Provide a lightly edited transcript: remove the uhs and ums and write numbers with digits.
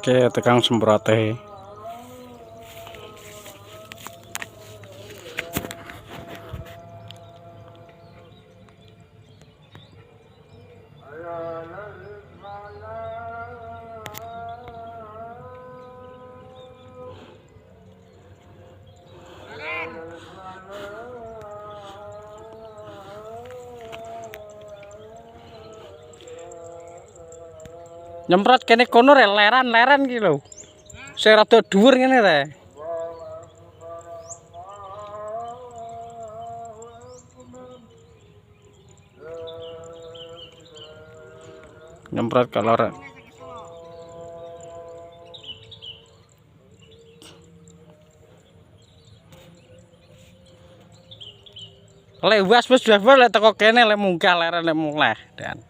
Oke, tekan semprote. Nyemprot kene kono leran-leran iki lho. Sing rada dhuwur ngene ta. Nyemprot ke loren. Lek was lek teko kene lek munggah leren lek muleh dan